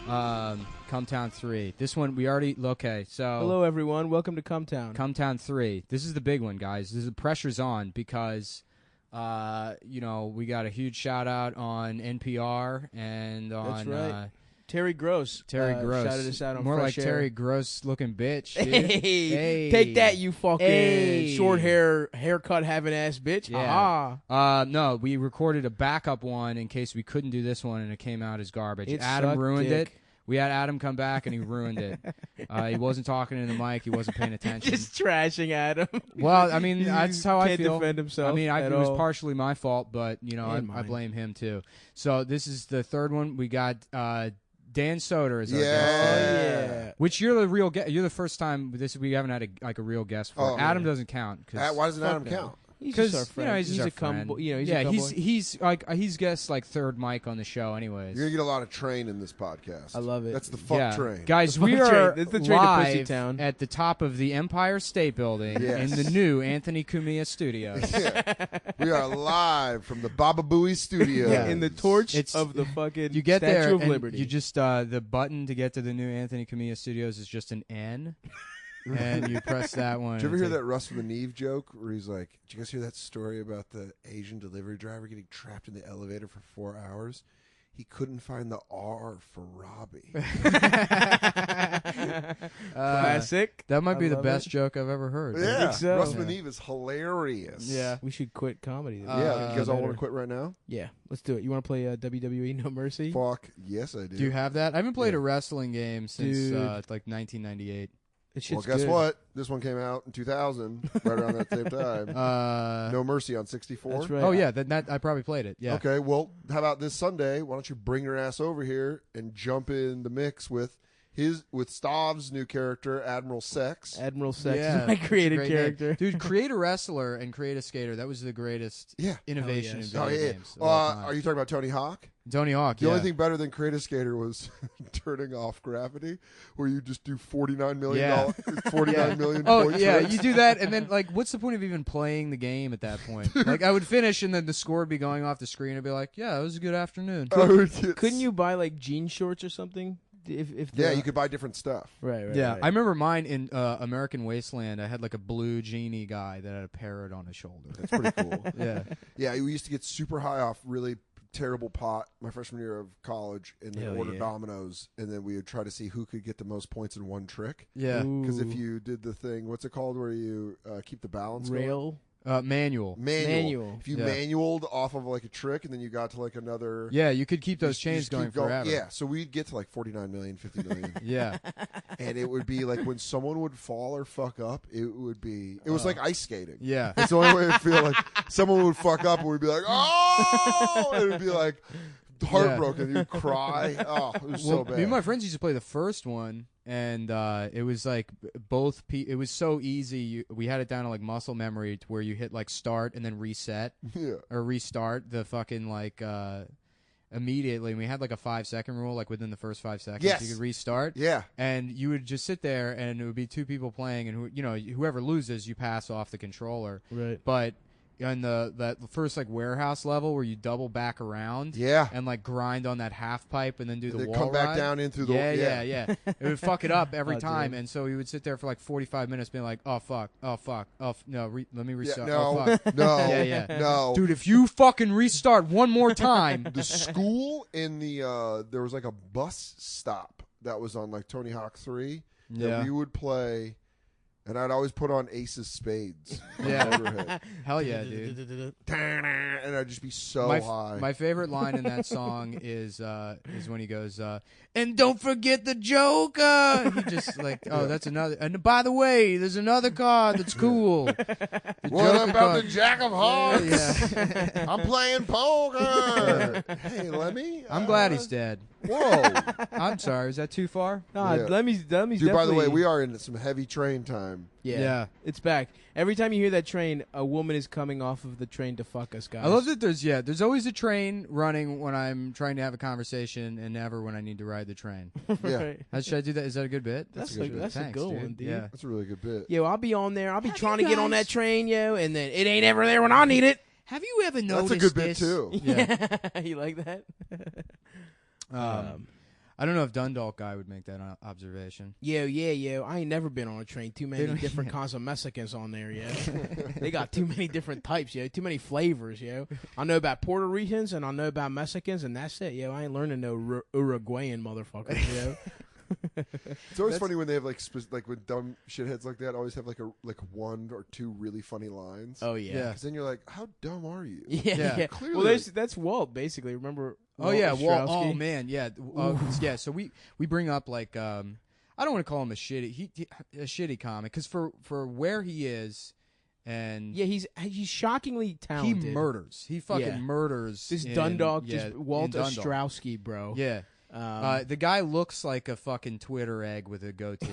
Cum Town 3. This one, we already... Okay, so... Hello, everyone. Welcome to Cum Town. Cum Town 3. This is the big one, guys. The pressure's on because, you know, we got a huge shout-out on NPR and on... That's right. Terry Gross. Terry Gross. Shouted us out on More Fresh like Air. Terry Gross-looking bitch, dude. Hey, take that, you fucking short haircut having ass bitch. Yeah. Aha. No, we recorded a backup one in case we couldn't do this one, and it came out as garbage. It Adam sucked ruined dick. it. We had Adam come back, and he ruined it. He wasn't talking in the mic. He wasn't paying attention. Just trashing Adam. Well, I mean, that's how I feel. Can't defend himself. I mean, at it was all. partially my fault, but, you know, I blame him, too. So this is the third one. We got... Dan Soder is our guest. Yeah. Which you're the real guest. You're the first time we haven't had a real guest for. Oh, Adam doesn't count. Why doesn't Adam count? He's just our friend. You know, he's a our friend. he's he's guest like third mic on the show, anyways. You're gonna get a lot of train in this podcast. I love it. That's the fuck train, guys. The We fuck are train. That's the train to live Pussytown. at the top of the Empire State Building Yes. in the new Anthony Cumia Studios. Yeah. We are live from the Baba Booey Studios. Yeah, in the torch It's- of the fucking You get Statue there, of and Liberty. you just the button to get to the new Anthony Cumia Studios is just an N, and you press that one. Did you ever and hear it's that Russ from the Neve joke where he's like, did you guys hear that story about the Asian delivery driver getting trapped in the elevator for 4 hours? He couldn't find the R for Robbie. Classic. That might be the love best it. joke I've ever heard. Yeah, think so. Russ Yeah. from the Neve is hilarious. Yeah. We should quit comedy. then. Yeah, you guys all Better. want to quit right now? Yeah, let's do it. You want to play WWE No Mercy? Fuck, yes I do. Do you have that? I haven't played Yeah. a wrestling game since Dude. Like 1998. It Well, shit's guess good. what? This one came out in 2000, right around that same time. No Mercy on 64. That's right. Oh yeah, that I probably played it. Yeah. Okay, well, how about this Sunday? Why don't you bring your ass over here and jump in the mix with Stav's new character, Admiral Sex. Admiral Sex Yeah, is my created Great character. name. Dude. Create a wrestler and create a skater. That was the greatest Yeah. innovation yes. in Oh, video yeah. games. of all time. Are you talking about Tony Hawk? Tony Hawk? The yeah. only thing better than Create a Skater was turning off gravity, where you just do $49 million, 49 million Oh point yeah, tricks. you do that, and then like, what's the point of even playing the game at that point? Like, I would finish, and then the score would be going off the screen. I'd be like, "Yeah, it was a good afternoon." Couldn't you buy like jean shorts or something? If Yeah, you could buy different stuff. Right. Yeah, right. I remember mine in American Wasteland. I had like a blue genie guy that had a parrot on his shoulder. That's pretty cool. Yeah, Yeah, we used to get super high off really terrible pot my freshman year of college, and then Hell order yeah. dominoes, and then we would try to see who could get the most points in one trick. yeah. Because if Ooh. you did the thing, what's it called, where you keep the balance going? rail Manual. Manual. If you Yeah. manualed off of like a trick, and then you got to like another. Yeah, you could keep those you chains just going keep forever. Yeah, so we'd get to like 49 million, 50 million. Yeah. And it would be like when someone would fall or fuck up, it was like ice skating. Yeah. It's the only way I feel like someone would fuck up and we'd be like, oh! And it'd be like heartbroken. You'd cry. Oh, it was so bad. Me and my friends used to play the first one, and it was like it was so easy. We had it down to like muscle memory to where you hit like start and then reset Yeah. or restart the fucking like immediately. And we had like a 5-second rule, like within the first 5 seconds, Yes. you could restart. Yeah. And you would just sit there, and it would be two people playing, and whoever loses, you pass off the controller. right. But on that first like warehouse level where you double back around, Yeah. and like grind on that half pipe and then do the They wall come back ride. down in through the Yeah. It would fuck it up every Oh, time, dude. and so we would sit there for like 45 minutes being like, oh fuck, no, let me Yeah, restart. no, Oh fuck, no, Yeah. no. dude, if you fucking restart one more time, The school in the there was like a bus stop that was on like Tony Hawk 3 that Yeah. we would play, and I'd always put on Ace's Spades. On Yeah. Motorhead. hell yeah, dude. And I'd just be so high. My favorite line in that song is when he goes, and don't forget the Joker. He just like, oh, that's another. And by the way, there's another card that's cool. The What Joker about card. the Jack of Hearts? Yeah. I'm playing poker. Hey, Lemmy. I'm glad he's dead. Whoa. I'm sorry. Is that too far? Nah, Yeah. Lemmy's Dude, by the definitely- way, we are in some heavy train time. Yeah. It's back. Every time you hear that train, a woman is coming off of the train to fuck us, guys. I love that there's always a train running when I'm trying to have a conversation, and never when I need to ride the train. Yeah. Right. Should I do that? Is that a good bit? That's a good bit. a Thanks, good dude. one, dude. Yeah. That's a really good bit. Yo, I'll be on there. I'll be Have trying you to get on guys- that train, yo, and then it ain't ever there when I need it. Have you ever noticed That's a good bit, this? too. Yeah. You like that? I don't know if Dundalk guy would make that observation. Yo. I ain't never been on a train. Too many different kinds of Mexicans on there, yo. They got too many different types, yo. Too many flavors, yo. I know about Puerto Ricans and I know about Mexicans, and that's it, yo. I ain't learning no Uruguayan motherfuckers, yo. It's always funny when they have like when dumb shitheads like that always have like one or two really funny lines. Oh yeah. Because then you're like, how dumb are you? Yeah. Clearly. Well, that's Walt basically. Remember? Walt Walt. Ostrowski? Oh man, yeah, yeah. So we bring up like I don't want to call him a shitty comic because for where he is. And yeah, he's shockingly talented. He murders. He fucking murders. This Dundalk, just Walt Ostrowski, bro. Yeah. The guy looks like a fucking Twitter egg with a goatee.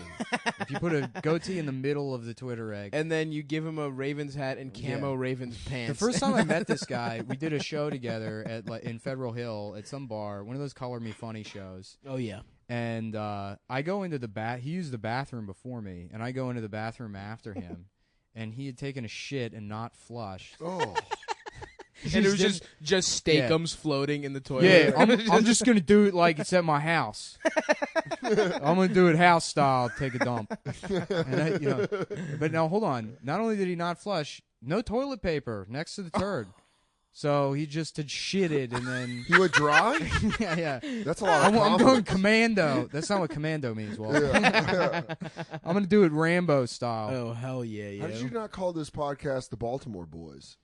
If you put a goatee in the middle of the Twitter egg. And then you give him a Ravens hat and camo Ravens pants. The first time I met this guy, we did a show together in Federal Hill at some bar, one of those Color Me Funny shows. Oh, yeah. And I go into he used the bathroom before me, and I go into the bathroom after him. And he had taken a shit and not flushed. Oh. And it was just steakums floating in the toilet. Yeah, I'm just gonna do it like it's at my house. I'm gonna do it house style. Take a dump. And but now hold on. Not only did he not flush, no toilet paper next to the turd. So he just had shitted and then he went dry. Yeah. That's a lot. I'm going commando. That's not what commando means, Walt. Yeah. I'm gonna do it Rambo style. Oh hell yeah! How did you not call this podcast the Baltimore Boys?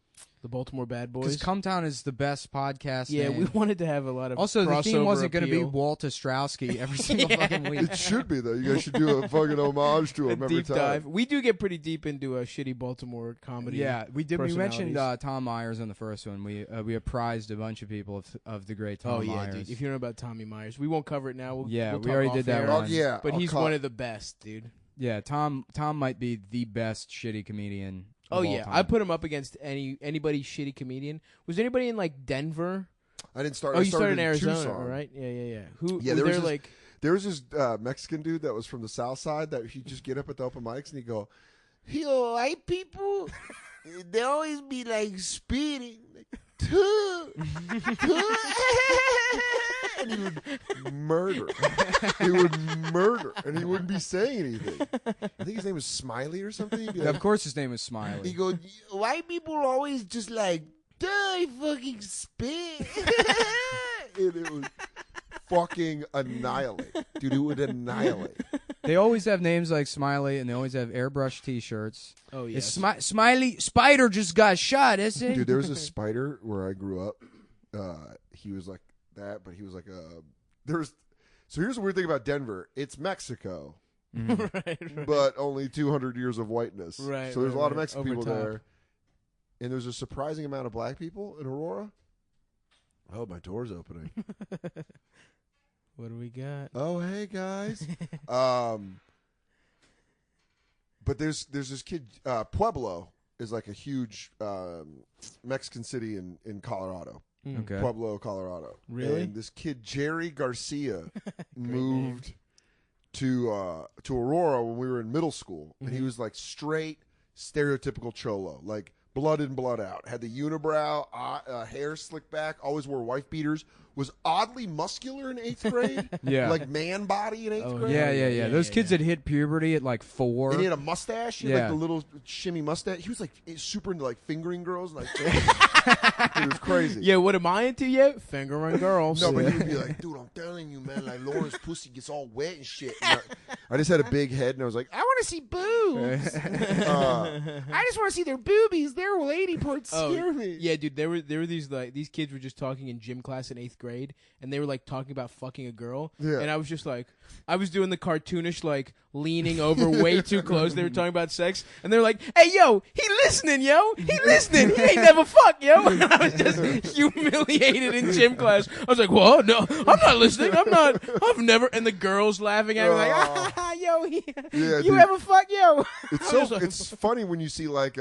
The Baltimore Bad Boys. Because Cum Town is the best podcast. Yeah, name. we wanted to have a lot of also the theme wasn't going to be Walt Ostrowski every single fucking week. It should be though. You guys should do a fucking homage to him every deep time. Dive. We do get pretty deep into a shitty Baltimore comedy. Yeah, we did. We mentioned Tom Myers on the first one. We apprised a bunch of people of the great Tom Myers. Dude. If you know about Tommy Myers, we won't cover it now. We'll we already did that one. Yeah, but he's one of the best, dude. Yeah, Tom might be the best shitty comedian. Oh yeah, I put him up against anybody shitty comedian. Was there anybody in like Denver? I didn't start. Oh, you started in Arizona, Tucson. right? Yeah. Who? Yeah, there was this Mexican dude that was from the South Side that he'd just get up at the open mics and he'd go, "Yo, white people, they always be like spitting, like, and he would murder. He would murder, and he wouldn't be saying anything. I think his name was Smiley or something. Like, of course, his name was Smiley. He goes, white people always just like, die fucking spit. And it was fucking annihilate. Dude, it would annihilate. They always have names like Smiley, and they always have airbrush T-shirts. Oh, yeah. Smiley, Spider just got shot, isn't it? Dude, there was a spider where I grew up. He was like that, but he was like so here's the weird thing about Denver. It's Mexico. Right. But only 200 years of whiteness. Right. So there's a lot of Mexican people top. there. And there's a surprising amount of black people in Aurora. Oh, my door's opening. What do we got? Oh, hey, guys. But there's this kid, Pueblo is like a huge Mexican city in Colorado. Okay. Pueblo, Colorado. Really? And this kid, Jerry Garcia, moved to Aurora when we were in middle school. And he was like straight, stereotypical cholo. Like blood in, blood out. Had the unibrow, hair slicked back, always wore wife beaters. Was oddly muscular in 8th grade. Yeah. Like man body in 8th grade. Yeah. Those kids that hit puberty at like 4. And he had a mustache. He had like the little shimmy mustache. He was like super into like fingering girls. Like, it was crazy. Yeah, what am I into yet? Fingering girls. No, but he would be like, dude, I'm telling you, man, like Lauren's pussy gets all wet and shit. And I just had a big head and I was like, I want to see boobs. I just want to see their boobies. Their lady parts scare me. Yeah, dude, there were these kids were just talking in gym class in 8th grade, and they were like talking about fucking a girl. Yeah. And I was just like, I was doing the cartoonish like leaning over way too close. They were talking about sex, and they were like, "Hey, yo, he listening, yo, he listening. He ain't never fucked, yo." And I was just humiliated in gym class. I was like, "Whoa, no, I'm not listening. I've never." And the girls laughing at me like, "Yo, you dude. ever fuck, yo?" It's funny when you see like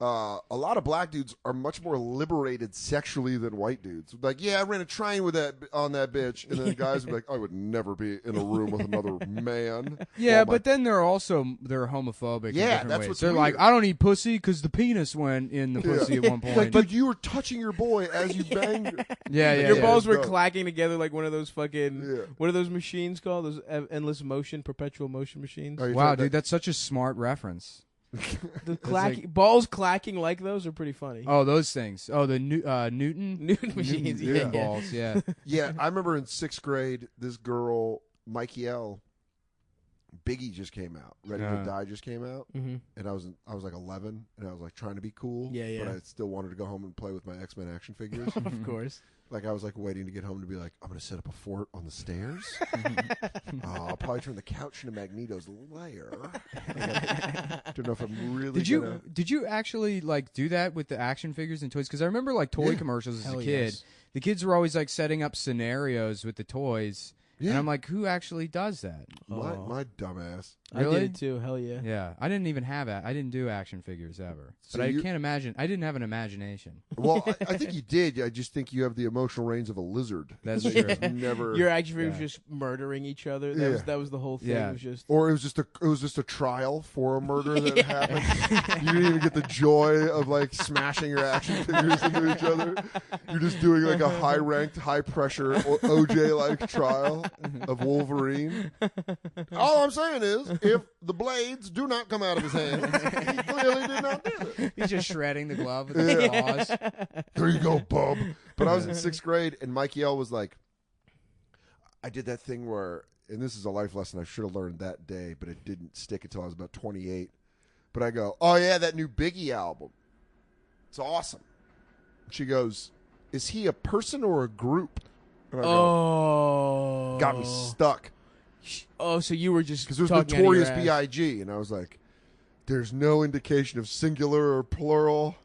a lot of black dudes are much more liberated sexually than white dudes. Like, yeah, I ran a train with on that bitch, and then guys would be like, I would never be in a room with another man. Yeah, but then they're homophobic. Yeah, in different that's ways. what's They're weird. like, I don't eat pussy because the penis went in the pussy at one point. Like, dude, you were touching your boy as you banged. Your balls were No. clacking together like one of those fucking. Yeah. What are those machines called? Those endless motion, perpetual motion machines. Oh, you're Wow, talking dude, that's such a smart reference. The balls clacking like those are pretty funny. Oh, those things. Oh, the Newton machines. Newton Yeah. balls. Yeah. Yeah, I remember in 6th grade, this girl, Mikey L. Biggie just came out. Ready to Die just came out, and I was like 11, and I was like trying to be cool. Yeah. But I still wanted to go home and play with my X-Men action figures. Of course. Like I was like waiting to get home to be like, I'm gonna set up a fort on the stairs. I'll probably turn the couch into Magneto's lair. Don't know if I'm really. Did you actually like do that with the action figures and toys? Because I remember like toy commercials as a kid. Yes. The kids were always like setting up scenarios with the toys. Yeah. And I'm like, who actually does that? My dumbass. Really? I did it too. Hell yeah. Yeah, I didn't even have I didn't do action figures ever. So But I you- can't imagine. I didn't have an imagination. Well, I think you did. I just think you have the emotional range of a lizard. That's You true. just never. Your action figures Yeah. just murdering each other. Yeah. That was the whole thing. Yeah. It was just. Or it was just a trial for a murder that happened. You didn't even get the joy of like smashing your action figures into each other. You're just doing like a high-ranked, high-pressure OJ-like trial of Wolverine. All I'm saying is, if the blades do not come out of his hands, he clearly did not do it. He's just shredding the glove with his claws. There you go, bub. But I was in 6th grade, and Mikey L was like, I did that thing where, and this is a life lesson I should have learned that day, but it didn't stick until I was about 28. But I go, oh yeah, that new Biggie album. It's awesome. She goes, is he a person or a group? And I go, got me stuck. Oh, so you were just Because it was talking Notorious out of your ass. B.I.G. And I was like, there's no indication of singular or plural.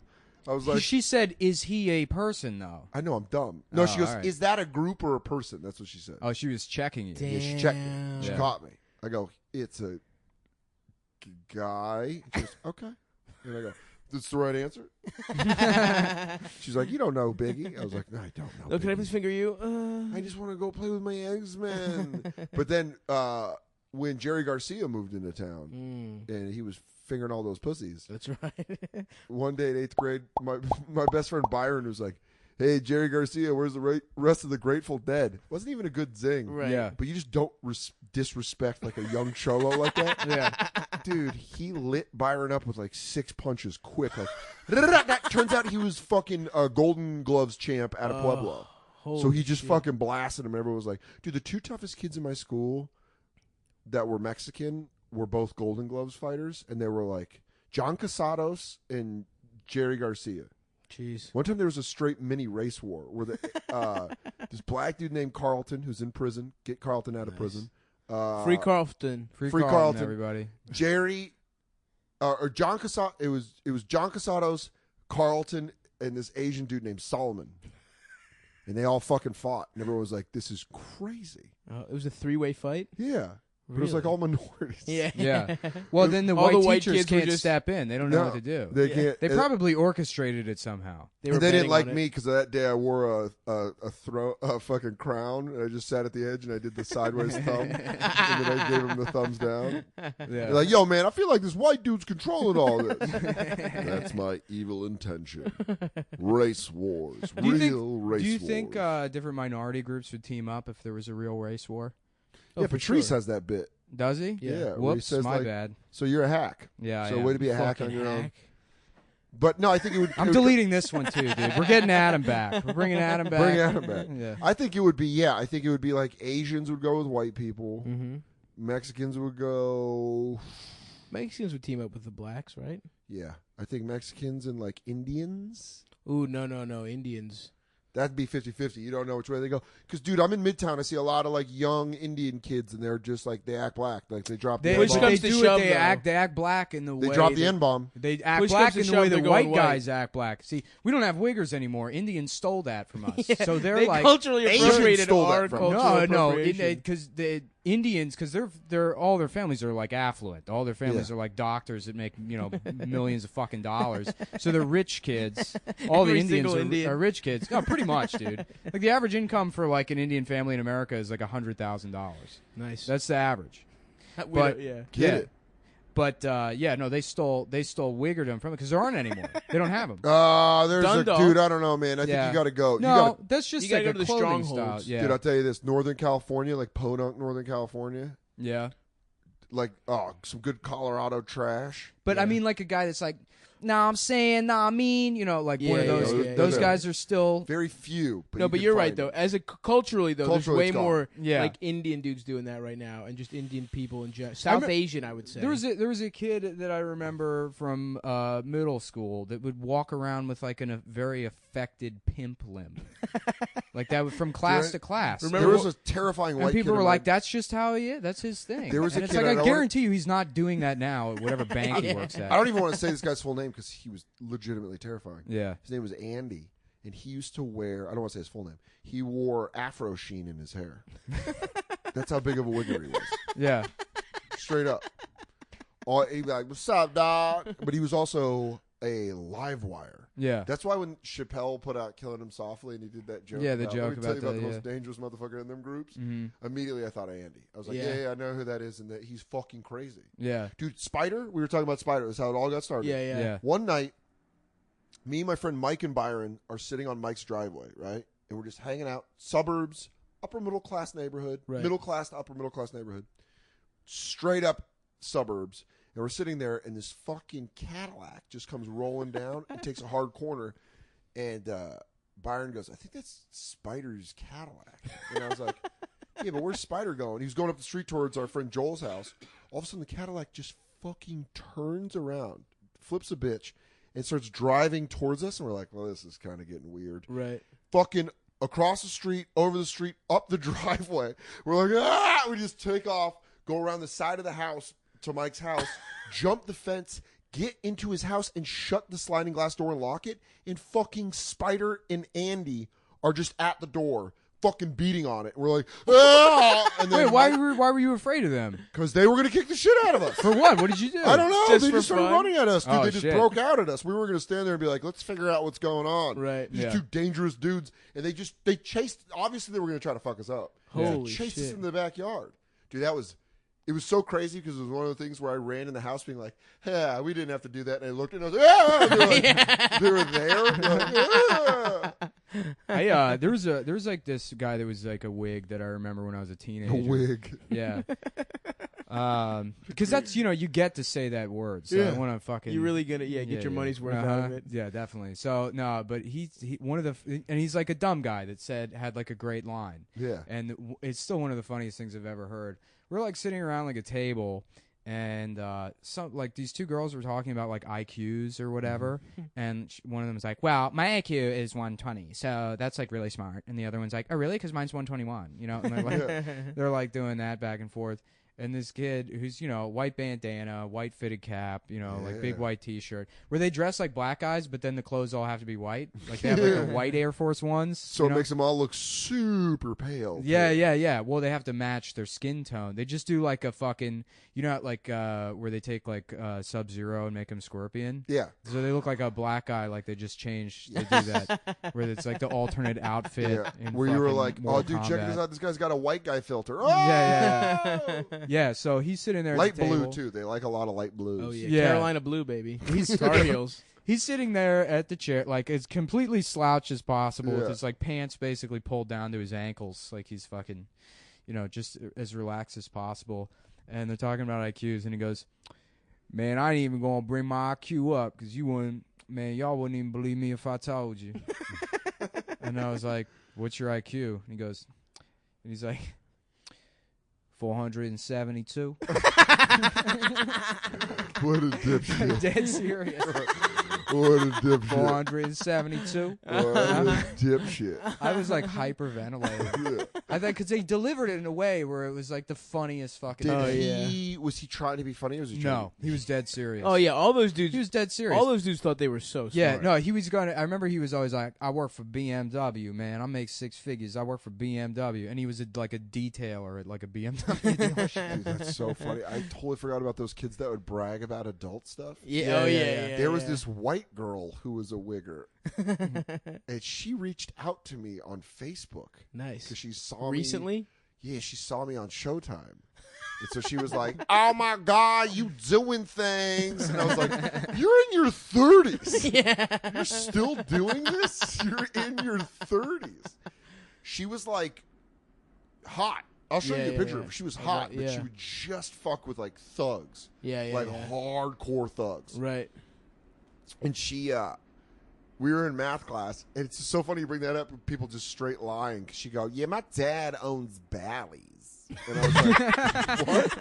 I was like, She said, "Is he a person?" Though. I know I'm dumb. No, Oh, she goes, all right. is that a group or a person? That's what she said. Oh, she was checking you. Yeah, she checked me. She Yeah. caught me. I go, it's a guy. She goes, okay. And I go, that's the right answer? She's like, you don't know Biggie. I was like, no, I don't know Oh, can I Biggie. please finger you? I just want to go play with my X-Men. But then when Jerry Garcia moved into town and he was fingering all those pussies, That's right. one day in 8th grade, my best friend Byron was like, hey, Jerry Garcia, where's the rest of the Grateful Dead? Wasn't even a good zing. Right. Yeah. But you just don't disrespect like a young cholo like that. Yeah. Dude, he lit Byron up with like 6 punches quick. Like, turns out he was fucking Golden Gloves champ out of Pueblo. So he just fucking blasted him. Everyone was like, dude, the 2 toughest kids in my school that were Mexican were both Golden Gloves fighters. And they were like John Casados and Jerry Garcia. Jeez. One time there was a straight mini race war where this black dude named Carlton, who's in prison, get Carlton out of prison. Free Carlton. Free Free Carlton, Carlton. everybody. Jerry, or John Casados. It was John Casados, Carlton, and this Asian dude named Solomon, and they all fucking fought. And everyone was like, "This is crazy." It was a 3-way fight. Yeah, but it was like all minorities. Yeah. Well, then the All the white white teachers kids were can't just- step in. They don't know No, what to do. they can't. They probably orchestrated it somehow. They And were they didn't betting like on it. me because that day I wore a fucking crown, and I just sat at the edge and I did the sideways thumb, and then I gave him the thumbs down. Yeah. They're like, yo, man, I feel like this white dude's controlling all this. That's my evil intention. Race wars, Do you think- race Do you wars. think different minority groups would team up if there was a real race war? yeah, for Patrice sure. has that bit. Does he? Yeah, where he Woops, says, my like, bad. So you're a hack. Yeah. So I am. way to be a hack on Fucking your own. hack. But no, I think it would. I'm it would- deleting this one too, dude. We're getting Adam back. We're bringing Adam back. Bring Adam back. Yeah. I think it would be. Yeah, I think it would be like Asians would go with white people. Mm-hmm. Mexicans would go. Mexicans would team up with the blacks, right? Yeah, I think Mexicans and like Indians. Ooh, no, Indians. That'd be 50-50. You don't know which way they go. Because, dude, I'm in Midtown. I see a lot of, like, young Indian kids, and they're just, like, they act black. Like, they drop the They, Push but N-bomb. comes they to do shove, it. though. They act black in the way They drop the N-bomb. They act Push black comes in to the way shove, the they're white going guys act black. See, we don't have wiggers anymore. Indians stole that from us. So they're They like culturally Asians appropriated stole that our from cultural no, appropriation. because Indians, because they're all their families are like affluent. All their families Yeah. are like doctors that make millions of fucking dollars. So they're rich kids. All the Every Indians single Indian. are rich kids. No, pretty much, dude. Like the average income for like an Indian family in America is like $100,000. Nice. That's the average. We but- don't- yeah. Get yeah. it. But no, they stole Wiggerdom from it because there aren't anymore. They don't have them. There's Dundalk. dude. I don't know, man. I think Yeah. you got to go. No, that's just you gotta like go a to the clothing strongholds. style. Yeah, Dude, I'll tell you this: Northern California, like Podunk, Northern California, yeah. like some good Colorado trash. But Yeah. I mean, like a guy that's like, nah, I'm saying, nah, I mean, like one of Yeah, those. yeah, yeah, those yeah. guys are still. Very few. But No, you but can you're right find though. them. As a culturally though, Culturally, there's way it's gone. more Yeah. like Indian dudes doing that right now, and just Indian people in general. South Asian, I would say. There was a kid that I remember from middle school that would walk around with like a very affected pimp limp, like that from class to class. Remember- There was a terrifying and white people kid were in like, my- "That's just how he is. That's his thing." There was and a it's kid, like I I don't wanna- guarantee you, he's not doing that now at whatever bank he works at. I don't even want to say this guy's full name because he was legitimately terrifying. Yeah. His name was Andy, and he used to wear. I don't want to say his full name. He wore Afro sheen in his hair. That's how big of a wigger he was. Yeah. Straight up. He'd be like, "What's up, dog?" But he was also a live wire. Yeah. That's why when Chappelle put out "Killing Him Softly" and he did that joke, Yeah, the about, joke let me tell you about about the the- most dangerous motherfucker in them groups. Mhm. Immediately, I thought of Andy. I was like, Yeah. yeah, I know who that is, and that he's fucking crazy, Yeah. dude. Spider. We were talking about Spider. That's how it all got started. yeah, yeah, Yeah. One night, me and my friend Mike and Byron are sitting on Mike's driveway, right? And we're just hanging out. Suburbs, upper middle class neighborhood, Right. middle class to upper middle class neighborhood, straight up suburbs. And we're sitting there, and this fucking Cadillac just comes rolling down and takes a hard corner. And Byron goes, "I think that's Spider's Cadillac." And I was like, "Yeah, but where's Spider going?" He was going up the street towards our friend Joel's house. All of a sudden, the Cadillac just fucking turns around, flips a bitch, and starts driving towards us. And we're like, "Well, this is kind of getting weird." right. Fucking across the street, over the street, up the driveway. We're like, "Ah!" We just take off, go around the side of the house to Mike's house, jump the fence, get into his house, and shut the sliding glass door and lock it. And fucking Spider and Andy are just at the door, fucking beating on it. And we're like, "Ah!" And then Wait, why were you afraid of them? because they were going to kick the shit out of us. For what? What did you do? I don't know. Just They for just started fun? running at us, dude. Oh, They just shit. broke out at us. We were going to stand there and be like, "Let's figure out what's going on." Right. These Yeah. two dangerous dudes, and they chased. Obviously, they were going to try to fuck us up. Holy Chased us shit. in the backyard, dude. It was so crazy because it was one of the things where I ran in the house being like, "Yeah, we didn't have to do that." And I looked and I was like, "Yeah," they were, like, they were there. They're like, there was like this guy that was like a wig that I remember when I was a teenager. "Yeah." A wig. Yeah. Because that's you get to say that word. So I Yeah. want to fucking. You're really gonna get your money's worth out of it. Yeah, definitely. So no, but he one of the and he's like a dumb guy that had like a great line. Yeah. And it's still one of the funniest things I've ever heard. We're like sitting around like a table, and some like these two girls were talking about like IQs or whatever, and one of them was like, "Well, my IQ is 120, so that's like really smart," and the other one's like, "Oh, really? Because mine's 121." And they're like, they're like doing that back and forth. And this kid who's, white bandana, white fitted cap, like big Yeah. white T-shirt, where they dress like black guys, but then the clothes all have to be white. Like they have like the white Air Force Ones. So it makes them all look super pale. Yeah, too. yeah. Well, they have to match their skin tone. They just do like a fucking, like where they take like Sub-Zero and make him Scorpion. Yeah. So they look like a black guy, like they just changed. They do that, where it's like the alternate outfit. Yeah. In Where you were fucking like, "Oh, Mortal dude, check Kombat. this out. This guy's got a white guy filter." Oh! Yeah. Yeah, so he's sitting there. Light at the blue table. too. They like a lot of light blues. Oh yeah. Yeah. Carolina Blue, baby. He's Tar Heels. He's sitting there at the chair, like as completely slouched as possible, with Yeah. his like pants basically pulled down to his ankles, like he's fucking, just as relaxed as possible. And they're talking about IQs, and he goes, "Man, I ain't even gonna bring my IQ up because y'all wouldn't even believe me if I told you." And I was like, "What's your IQ?" And he's like, 472. What a dipshit. Dead serious. What a dipshit. 472. What a dipshit. I was like hyperventilating. Yeah. I think because they delivered it in a way where it was like the funniest fucking. Was he trying to be funny or was he trying No, he was dead serious. Oh yeah, all those dudes. He was dead serious. All those dudes thought they were so smart. Yeah, no, he was going to. I remember he was always like, I work for BMW, man. I make 6 figures. I work for BMW. And he was like a detailer at like a BMW dealership. Dude, that's so funny. I totally forgot about those kids that would brag about adult stuff. Yeah, oh yeah. There was this white girl who was a wigger. And she reached out to me on Facebook. Nice. Because she saw me. Recently? Yeah, she saw me on Showtime. And so she was like, oh my God, you doing things. And I was like, you're in your 30s. Yeah. You're still doing this? You're in your 30s. She was like hot. I'll show you a picture of her. She was hot, but she would just fuck with like thugs. Like hardcore thugs. Right. And she, we were in math class, and it's so funny you bring that up. People just straight lying. Cause she go, yeah, my dad owns Bally's. And I was like, what?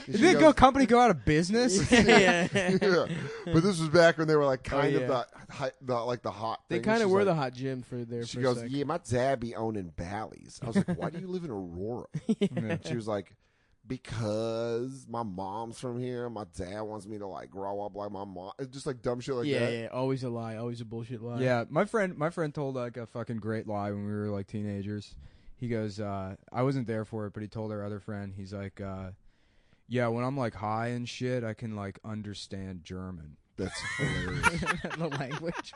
Did the company go out of business? Yeah. But this was back when they were like kind of the hot They thing. kind of were like, the hot gym for their. She goes, yeah, my dad be owning Bally's. I was like, why do you live in Aurora? She was like, because my mom's from here. My dad wants me to like grow up like my mom. It's just like dumb shit like that. Yeah, always a lie, always a bullshit lie. Yeah, my friend told like a fucking great lie when we were like teenagers. He goes, I wasn't there for it, but he told our other friend, he's like, yeah, when I'm like high and shit, I can like understand German. That's hilarious. The language.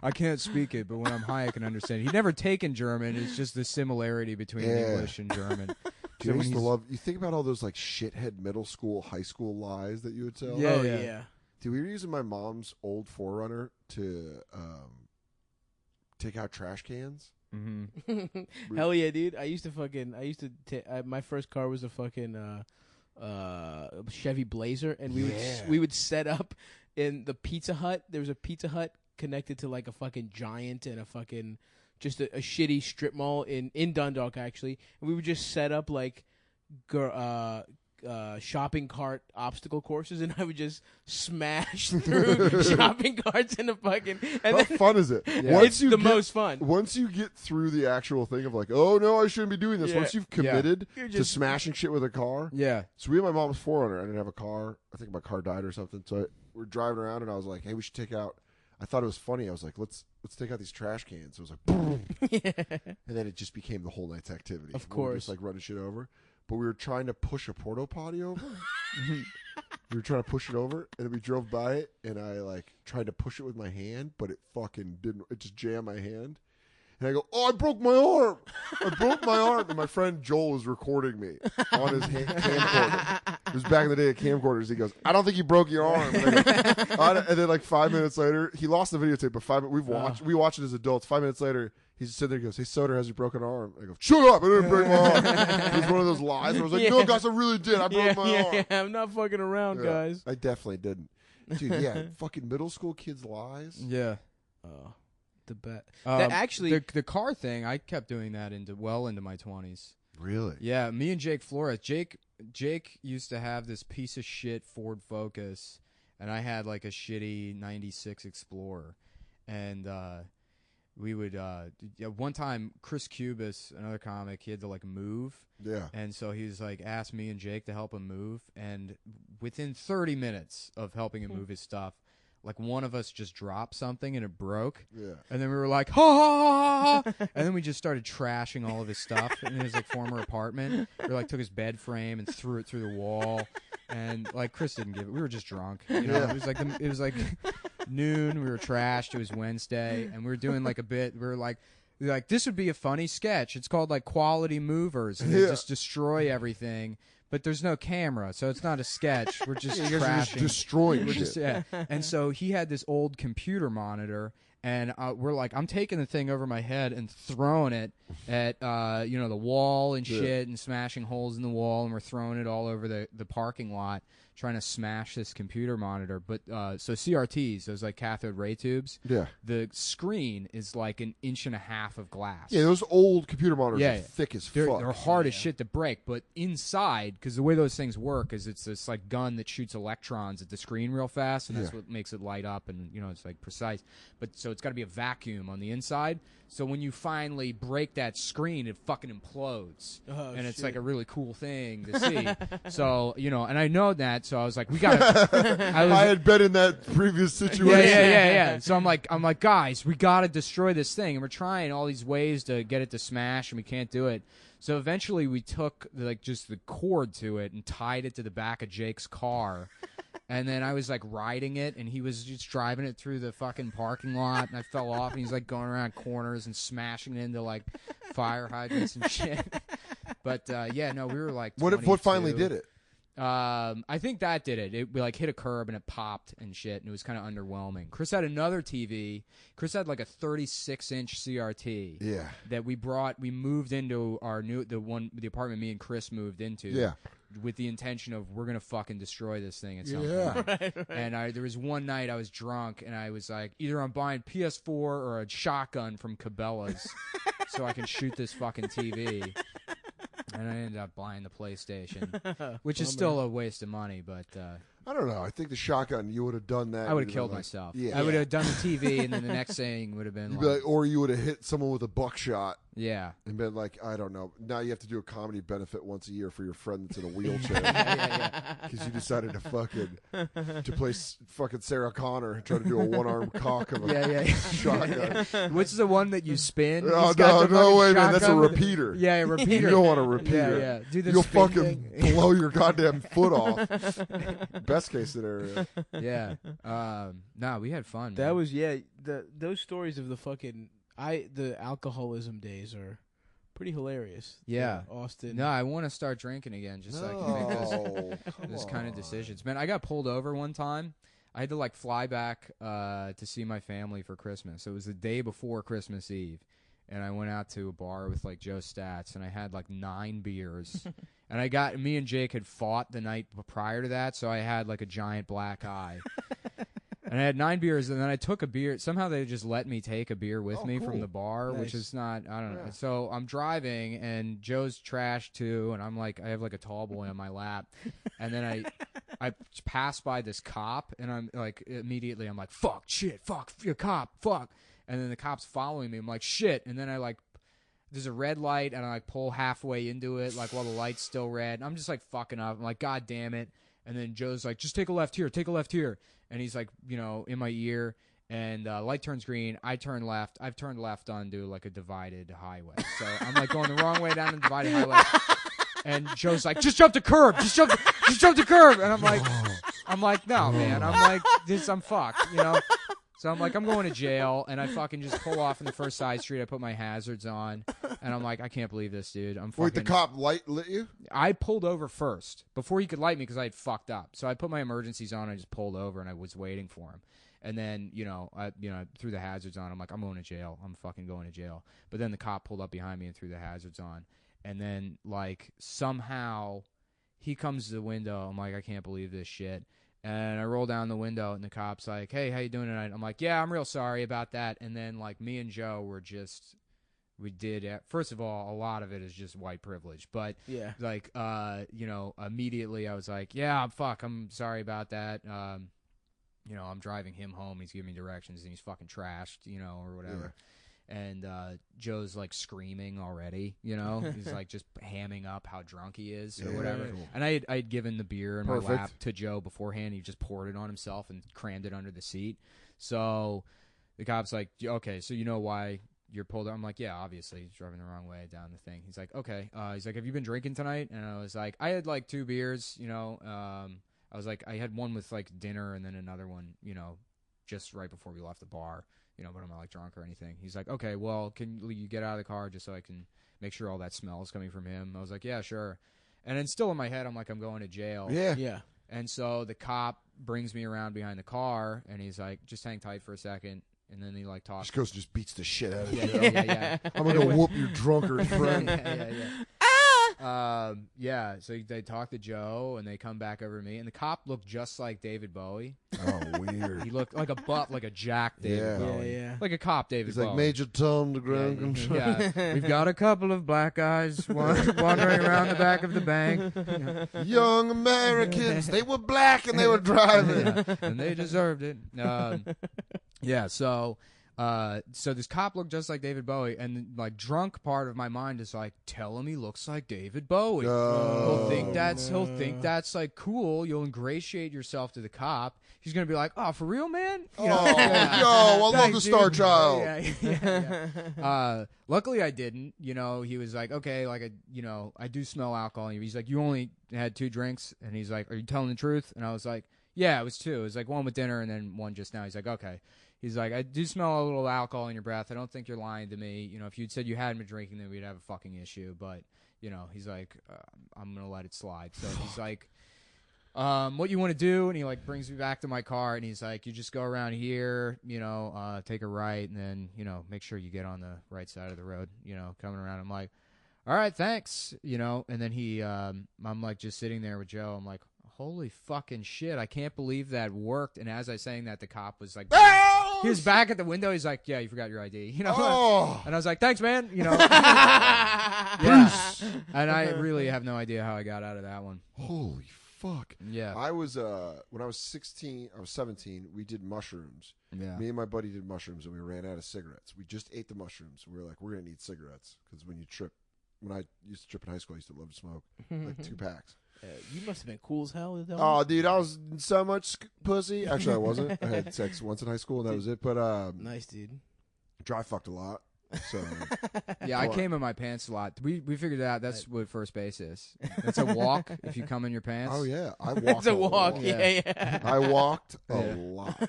I can't speak it, but when I'm high, I can understand. He'd never taken German. It's just the similarity between English and German. Dude, I used to love. You think about all those like shithead middle school, high school lies that you would tell. Yeah. Dude, we were using my mom's old 4Runner to take out trash cans. Mm-hmm. Hell yeah, dude! My first car was a fucking Chevy Blazer, and we would set up in the Pizza Hut. There was a Pizza Hut connected to like a fucking Giant and a fucking just a shitty strip mall in Dundalk actually, and we would just set up like shopping cart obstacle courses, and I would just smash through shopping carts in the fucking. And How fun is it? Yeah. It's the most fun. Once you get through the actual thing of like, oh no, I shouldn't be doing this. Once you've committed to smashing shit with a car. Yeah. So we had my mom's 4Runner. I didn't have a car. I think my car died or something. So we're driving around, and I was like, hey, we should take out. I thought it was funny. I was like, let's take out these trash cans. So it was like, boom. And then it just became the whole night's activity. Of course. We were just like running shit over. But we were trying to push a porta potty over. We were trying to push it over, and then we drove by it, and I like tried to push it with my hand, but it fucking didn't. It just jammed my hand. And I go, oh, I broke my arm. I broke my arm. And my friend Joel was recording me on his camcorder. It was back in the day of camcorders. He goes, I don't think you broke your arm. And, and then like 5 minutes later, he lost the videotape, but we watched it as adults. 5 minutes later, he's sitting there and goes, hey, Soder, has your broken arm? And I go, shut up. I didn't break my arm. It was one of those lies. And I was like, no, guys, I really did. I broke my arm. Yeah, I'm not fucking around, guys. I definitely didn't. Dude, yeah, fucking middle school kids' lies. Yeah. The bet. That actually, the car thing, I kept doing that into my 20s. Really? Yeah, me and Jake Flores. Jake used to have this piece of shit Ford Focus, and I had like a shitty '96 Explorer, and we would one time Chris Cubis, another comic, he had to like move. Yeah. And so he was like asked me and Jake to help him move, and within 30 minutes of helping him move his stuff, like one of us just dropped something and it broke. Yeah. And then we were like, ha ha ha ha. And then we just started trashing all of his stuff in his like former apartment. We like took his bed frame and threw it through the wall. And like Chris didn't give it. We were just drunk. You know, it was like noon. We were trashed. It was Wednesday, and we were doing like a bit. We were like this would be a funny sketch. It's called like Quality Movers. And they just destroy everything. But there's no camera, so it's not a sketch. We're just trashing. Just destroying We're shit. just And so he had this old computer monitor, And we're like, I'm taking the thing over my head and throwing it at, the wall and shit and smashing holes in the wall. And we're throwing it all over the parking lot, trying to smash this computer monitor. But so CRTs, those like cathode ray tubes. Yeah. The screen is like 1.5 inches of glass. Yeah, those old computer monitors are thick as fuck. They're hard as shit to break. But inside, because the way those things work is it's this like gun that shoots electrons at the screen real fast, and that's what makes it light up, and it's like precise. But so it's got to be a vacuum on the inside. So when you finally break that screen, it fucking implodes, and it's like a really cool thing to see. So and I know that, so I was like, we gotta. I had been in that previous situation. Yeah. So I'm like, guys, we gotta destroy this thing, and we're trying all these ways to get it to smash, and we can't do it. So eventually, we took like just the cord to it and tied it to the back of Jake's car. And then I was like riding it, and he was just driving it through the fucking parking lot, and I fell off, and he's like going around corners and smashing it into like fire hydrants and shit. But we were like, what finally did it? I think that did it. It like hit a curb and it popped and shit, and it was kind of underwhelming. Chris had another TV. Chris had like a 36-inch CRT. Yeah. That we moved into the apartment me and Chris moved into. Yeah. With the intention of we're gonna fucking destroy this thing at some point. Right. And there was one night I was drunk and I was like, either I'm buying PS4 or a shotgun from Cabela's so I can shoot this fucking TV. And I ended up buying the PlayStation, which is still a waste of money, but I don't know. I think the shotgun, you would have done that. I would have killed myself. Yeah. I would have done the TV, and then the next thing would have been or you would have hit someone with a buckshot. Yeah. And been like, I don't know. Now you have to do a comedy benefit once a year for your friend that's in a wheelchair. Because you decided to play fucking Sarah Connor and try to do a one-arm cock of a shotgun. Which is the one that you spin? Oh, no, wait, man. That's a repeater. Yeah, a repeater. You don't want a repeater. Yeah. Do the You'll spin fucking thing. blow your goddamn foot off. Best case scenario. Yeah. We had fun. That man. was those stories of the alcoholism days are pretty hilarious. Yeah. Austin. No, I want to start drinking again just so I can make those kind of decisions. Man, I got pulled over one time. I had to like fly back to see my family for Christmas. It was the day before Christmas Eve. And I went out to a bar with like Joe Stats, and I had like 9 beers. And me and Jake had fought the night prior to that, so I had like a giant black eye. And I had 9 beers, and then I took a beer. Somehow they just let me take a beer with me from the bar, which is not, I don't know. So I'm driving, and Joe's trashed too, and I'm like, I have like a tall boy on my lap. And then I pass by this cop, and I'm like, immediately I'm like, fuck, shit, fuck, you're a cop, fuck. And then the cop's following me. I'm like, shit. And then there's a red light, and I like pull halfway into it, like while the light's still red. And I'm just like fucking up. I'm like, God damn it. And then Joe's like, just take a left here, take a left here. And he's like, in my ear. And light turns green. I turn left. I've turned left onto like a divided highway. So I'm like going the wrong way down the divided highway. And Joe's like, just jump the curb. Just jump the curb. And I'm like, no, man. I'm like, I'm fucked, So I'm like, I'm going to jail, and I fucking just pull off in the first side street. I put my hazards on, and I'm like, I can't believe this, dude. Wait, the cop lit you? I pulled over first before he could light me because I had fucked up. So I put my emergencies on. I just pulled over, and I was waiting for him. And then, I threw the hazards on. I'm like, I'm going to jail. I'm fucking going to jail. But then the cop pulled up behind me and threw the hazards on. And then, like, somehow he comes to the window. I'm like, I can't believe this shit. And I roll down the window, and the cop's like, hey, how you doing tonight? I'm like, yeah, I'm real sorry about that. And then, like, me and Joe were first of all, a lot of it is just white privilege. But, like, immediately I was like, yeah, I'm sorry about that. I'm driving him home. He's giving me directions, and he's fucking trashed, or whatever. Yeah. And Joe's like screaming already, he's like just hamming up how drunk he is or whatever. Cool. And I had given the beer in my lap to Joe beforehand. He just poured it on himself and crammed it under the seat. So the cop's like, okay, so you know why you're pulled over? I'm like, yeah, obviously. He's driving the wrong way down the thing. He's like, okay. He's like, have you been drinking tonight? And I was like, I had like 2 beers, I was like, I had one with like dinner and then another one, just right before we left the bar. But I'm not like drunk or anything. He's like, okay, well, can you get out of the car just so I can make sure all that smell is coming from him? I was like, yeah, sure. And then still in my head, I'm like, I'm going to jail. Yeah. And so the cop brings me around behind the car, and he's like, just hang tight for a second. And then he like talks. Just goes and just beats the shit out of you. Yeah. I'm going to whoop your drunkard friend. Yeah. So they talk to Joe, and they come back over to me, and the cop looked just like David Bowie. Oh, weird. He looked like a butt, like a Jack David Bowie. Yeah. Like a cop David He's Bowie. like Major Tom the ground control. Yeah. We've got a couple of black guys wandering around the back of the bank. Young Americans, they were black and they were driving. And they deserved it. Yeah, so this cop looked just like David Bowie, and like drunk part of my mind is like, tell him he looks like David Bowie. He'll think that's like cool. You'll ingratiate yourself to the cop. He's gonna be like, oh, for real, man? You know, I love the Star Child. Yeah. Luckily, I didn't. You know, he was like, okay, like I do smell alcohol. He's like, you only had 2 drinks, and he's like, are you telling the truth? And I was like, yeah, it was 2. It was like 1 with dinner and then 1 just now. He's like, okay. He's like, I do smell a little alcohol in your breath. I don't think you're lying to me. You know, if you'd said you hadn't been drinking, then we'd have a fucking issue. But, you know, he's like, I'm going to let it slide. So he's like, what you want to do? And he, like, brings me back to my car, and he's like, you just go around here, you know, take a right, and then, you know, make sure you get on the right side of the road, you know, coming around. I'm like, all right, thanks, you know. And then I'm, like, just sitting there with Joe. I'm like, holy fucking shit, I can't believe that worked. And as I was saying that, the cop was like, he was back at the window. He's like, yeah, you forgot your ID. You know? And I was like, thanks, man. You know? Yeah. And I really have no idea how I got out of that one. Holy fuck. Yeah. I was, when I was 17, we did mushrooms. Yeah. Me and my buddy did mushrooms, and we ran out of cigarettes. We just ate the mushrooms. We were like, we're going to need cigarettes. Because when you trip, when I used to trip in high school, I used to love to smoke. Like 2 packs. You must have been cool as hell. Oh, dude, I was so much pussy. Actually, I wasn't. I had sex once in high school, and that was it. But nice, dude. dry fucked a lot. So yeah, I came in my pants a lot. We figured out that's what first base is. It's a walk if you come in your pants. Oh yeah, I walked. It's a walk. Lot. Yeah. I walked a lot.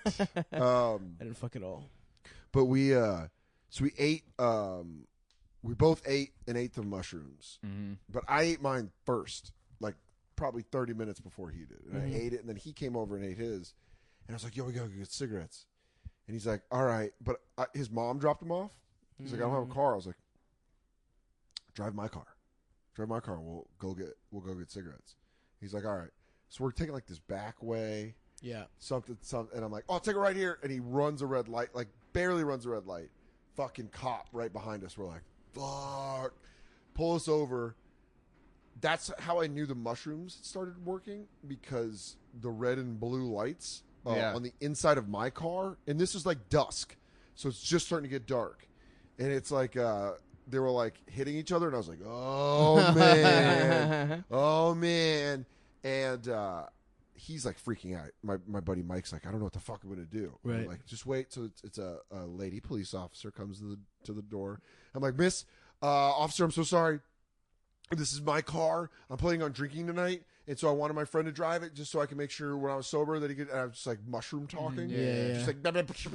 I didn't fuck at all. But we ate. We both ate an eighth of mushrooms. Mm-hmm. But I ate mine first, like probably 30 minutes before he did. And I ate it, and then he came over and ate his. And I was like, yo, we gotta go get cigarettes. And he's like, all right. But his mom dropped him off. He's like, I don't have a car. I was like, drive my car. Drive my car. We'll go get cigarettes. He's like, all right. So we're taking like this back way. Yeah. Something. And I'm like, oh, I'll take it right here. And he runs a red light, like barely runs a red light. Fucking cop right behind us. We're like, fuck. Pull us over. That's how I knew the mushrooms started working, because the red and blue lights on the inside of my car, and this is like dusk, so it's just starting to get dark, and it's like they were like hitting each other, and I was like, oh man, oh man, and he's like freaking out. My buddy Mike's like, I don't know what the fuck I'm gonna do. Right. I'm like, just wait. So it's a lady police officer comes to the door. I'm like, Miss Officer, I'm so sorry. This is my car. I'm planning on drinking tonight, and so I wanted my friend to drive it just so I could make sure when I was sober that he could. And I was just like mushroom talking. Yeah. Just like, and she's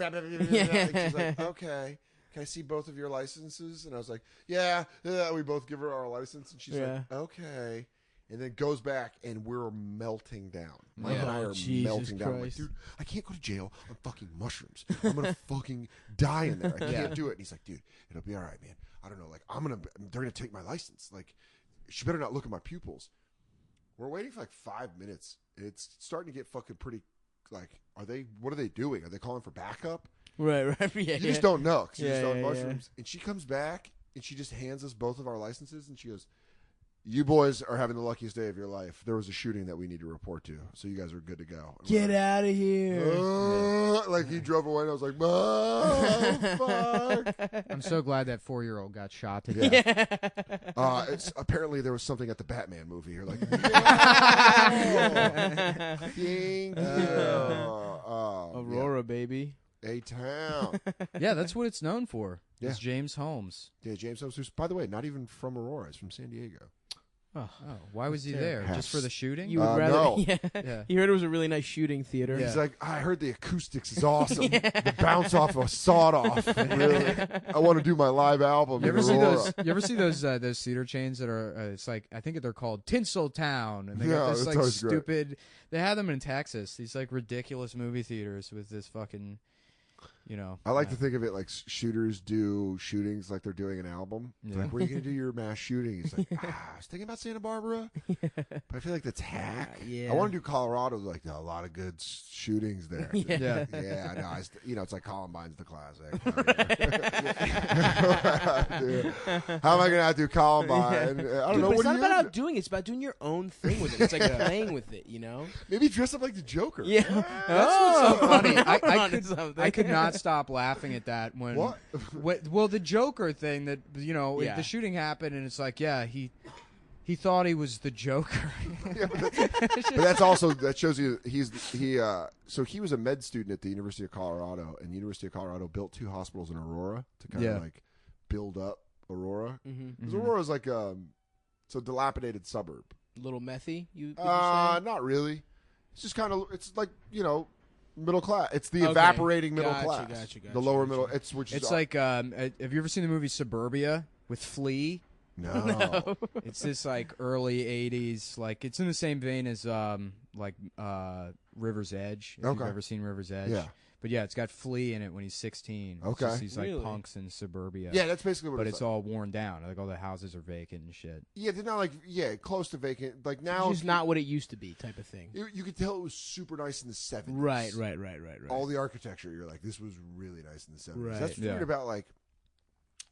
like, okay. Can I see both of your licenses? And I was like, yeah. We both give her our license, and she's like, okay. And then goes back, and we're melting down. Mike and I are melting down. I'm like, dude, I can't go to jail on fucking mushrooms. I'm gonna fucking die in there. I can't do it. And he's like, dude, it'll be all right, man. I don't know. Like, they're gonna take my license. Like, she better not look at my pupils. We're waiting for like 5 minutes. It's starting to get fucking pretty. Like, what are they doing? Are they calling for backup? Right. Yeah. You just don't know, because you're just on mushrooms. And she comes back, and she just hands us both of our licenses, and she goes, you boys are having the luckiest day of your life. There was a shooting that we need to report to, so you guys are good to go. Get out of here. Like, he drove away, and I was like, oh, fuck. I'm so glad that 4-year-old got shot to death. It's apparently there was something at the Batman movie. You're like, King Aurora, baby. A-Town. Yeah, that's what it's known for. Yeah. It's James Holmes. Yeah, James Holmes, who's, by the way, not even from Aurora. He's from San Diego. Oh, why was he there? Just for the shooting? You would rather? No. Yeah. He heard it was a really nice shooting theater. He's like, I heard the acoustics is awesome. The bounce off of a sawed-off. Really, I want to do my live album. You ever in see Aurora. those? You ever see those theater chains that are? It's like, I think they're called Tinsel Town, and they got this that's like always great. stupid. They have them in Texas. These like ridiculous movie theaters with this fucking, you know. I like to think of it like shooters do shootings like they're doing an album. It's Yeah. like, where are you going to do your mass shooting? He's like, I was thinking about Santa Barbara, but I feel like that's hack. Yeah. I want to do Colorado. Like, a lot of good shootings there. Yeah. Yeah, I know. It's like Columbine's the classic. How am I going to outdo Columbine? I don't Dude, know. but What it's do not you about do? outdoing. It's about doing your own thing with it. It's like playing with it, you know? Maybe dress up like the Joker. Yeah. That's what's so funny. Onto something. I could not stop laughing at that when. What? Well, the Joker thing that Yeah. the shooting happened, and it's like, yeah, he thought he was the Joker. Yeah, but that's also that shows you so he was a med student at the University of Colorado, and the University of Colorado built 2 hospitals in Aurora to kind of like build up Aurora. Because Aurora's like it's a dilapidated suburb. Little methy, would you say? Not really. It's just kind of it's like middle class. It's the evaporating middle class. Gotcha, the lower middle. It's like have you ever seen the movie Suburbia with Flea? no. It's this like early '80s, like it's in the same vein as River's Edge. If you've Okay. ever seen River's Edge, Yeah. But yeah, it's got Flea in it when he's 16. It's Okay. just these like Really? punks in suburbia. Yeah, that's basically what but it's it's all worn down. Like all the houses are vacant and shit. Yeah, they're not like close to vacant. Like It's now, just not what it used to be, type of thing. you could tell it was super nice in the 70s. Right. All the architecture, you're like, this was really nice in the 70s. Right. That's Yeah. weird about like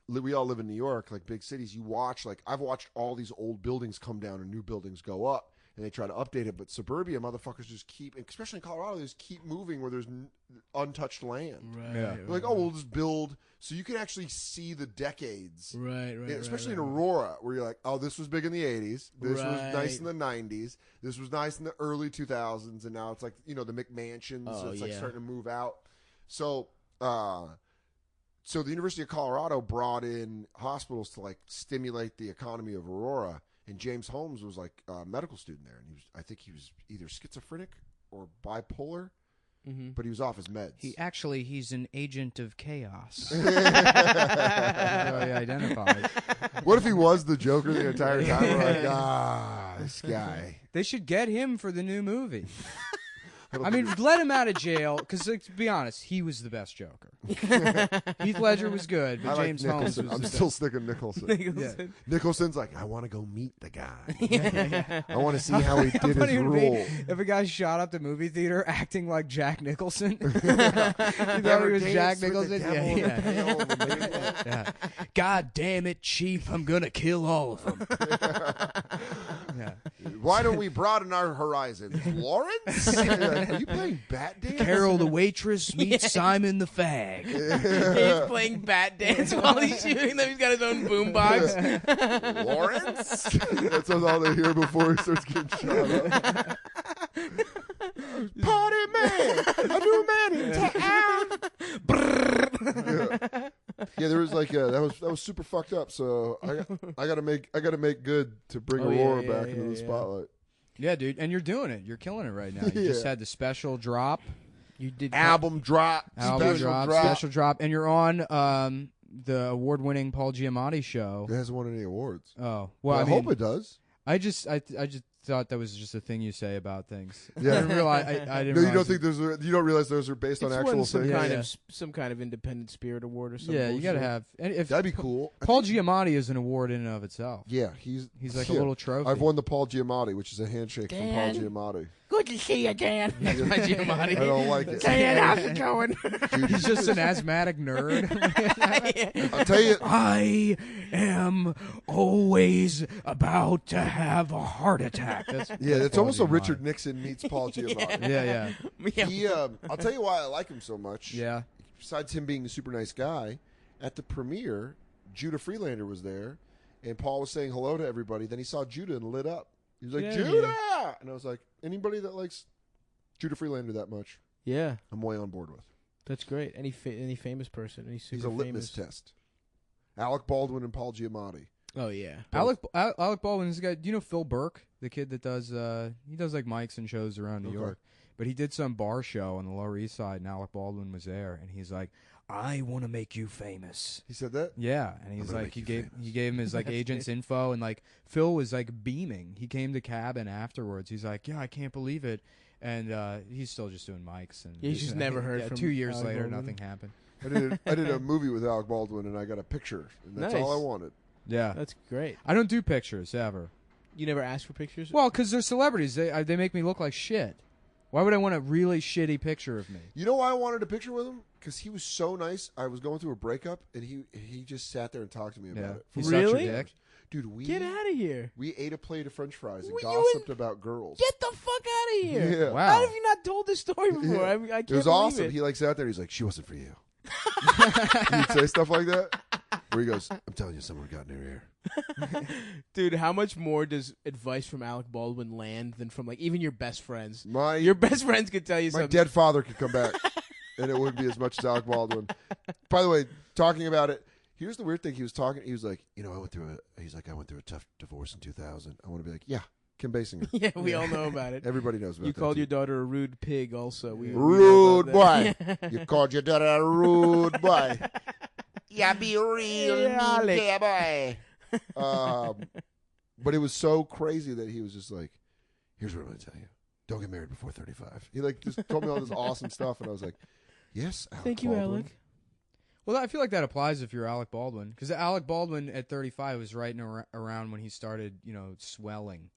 we all live in New York, like big cities. You watch I've watched all these old buildings come down and new buildings go up, and they try to update it. But suburbia motherfuckers just keep, especially in Colorado, they just keep moving where there's untouched land. Right. Yeah. Right, They're like, oh, we'll just build, so you can actually see the decades. Right. Especially in Aurora, where you're like, oh, this was big in the 80s. This was Right. nice in the 90s. This was nice in the early 2000s. And now it's like, the McMansions. Oh, It's like yeah. starting to move out. So the University of Colorado brought in hospitals to like stimulate the economy of Aurora. And James Holmes was like a medical student there. And I think he was either schizophrenic or bipolar, but he was off his meds. He's an agent of chaos. That's how he identifies. What if he was the Joker the entire time? We're like, this guy. They should get him for the new movie. I mean, let him out of jail, because to be honest, he was the best Joker. Heath Ledger was good, but I like James Holmes Nicholson. was I'm the still sticking Nicholson. Yeah. Nicholson's like, I want to go meet the guy. I want to see how he did funny his it would be role. if a guy shot up the movie theater acting like Jack Nicholson. You thought he was Jack Nicholson? Yeah. God damn it, Chief, I'm going to kill all of them. Yeah. Why don't we broaden our horizons? Lawrence? Are you playing Bat Dance? Carol the waitress meets Simon the fag. He's playing bat dance while he's shooting them. He's got his own boombox. Lawrence? That's all they hear before he starts getting shot up. Party man! A new man in town! Yeah, there was like that was super fucked up. So I gotta make good to bring Aurora back into the spotlight. Yeah, dude, and you're doing it. You're killing it right now. You just had the special drop. You did Album drop, Special drop, and you're on the award-winning Paul Giamatti show. It hasn't won any awards. Oh, Well, well, I hope it does. I just thought that was just a thing you say about things. Yeah. I didn't realize. I didn't. No, you realize don't think you don't realize those are based on It's actual won some things. kind Yeah. of some kind of independent spirit award or something. Yeah, you got to have. And if That'd be cool. Paul Giamatti is an award in and of itself. Yeah, he's He's like a little trophy. I've won the Paul Giamatti, which is a handshake Dan. from Paul Giamatti. Good to see you, Dan. That's my Giamatti. I don't like it. Dan, how's it going? He's just an asthmatic nerd. I'll tell you. I am always about to have a heart attack. It's Paul almost a Giamatti. Richard Nixon meets Paul Giamatti. Yeah. He, I'll tell you why I like him so much. Yeah. Besides him being a super nice guy, at the premiere, Judah Freelander was there, and Paul was saying hello to everybody. Then he saw Judah and lit up. He was like, Yeah, Judah! And I was like, anybody that likes Judah Freelander that much, Yeah, I'm way on board with. that's great. Any famous person? Any super He's a litmus famous? test. Alec Baldwin and Paul Giamatti. Oh yeah. Alec Baldwin is a guy. Do you know Phil Burke, the kid that does he does like mics and shows around New Okay. York? But he did some bar show on the Lower East Side, and Alec Baldwin was there, and he's like, "I want to make you famous." He said that? Yeah, and he's gonna like, make he you gave him his like agent's info, and like Phil was like beaming. He came to cabin afterwards. He's like, "Yeah, I can't believe it," and he's still just doing mics, and Yeah, he's just never heard from 2 years Alec later, Baldwin. nothing happened. I did a movie with Alec Baldwin, and I got a picture, and that's all I Nice. wanted. Yeah. That's great. I don't do pictures ever. You never ask for pictures? Well, because they're celebrities. They make me look like shit. Why would I want a really shitty picture of me? You know why I wanted a picture with him? Because he was so nice. I was going through a breakup, and he just sat there and talked to me about it. He For sucked your Really? dick? Dude, we Get out of here. we ate a plate of French fries and Were you gossiped about girls. Get the fuck out of here. Yeah. Wow. How have you not told this story before? Yeah. I can't It was believe awesome. it. He like sat there. He's like, "She wasn't for you." He'd say stuff like that. Where he goes, "I'm telling you, someone got in her ear." Dude, how much more does advice from Alec Baldwin land than from like even your best friends? My Your best friends could tell you my something. dead father could come back, and it wouldn't be as much as Alec Baldwin. By the way, talking about it, here's the weird thing. He was talking. He was like, I went through a tough divorce in 2000. I want to be like, yeah, Kim Basinger. Yeah, we all know about it. Everybody knows about You that. called too. your daughter a rude pig also. We know Rude about boy. that. You called your daughter a rude boy. Yeah, be real Yeah, mean Alec. gay boy. But it was so crazy that he was just like, here's what I'm going to tell you. Don't get married before 35. He like just told me all this awesome stuff, and I was like, yes, Alec Thank you, Baldwin. Alec. Well, I feel like that applies if you're Alec Baldwin, because Alec Baldwin at 35 was right around when he started, swelling.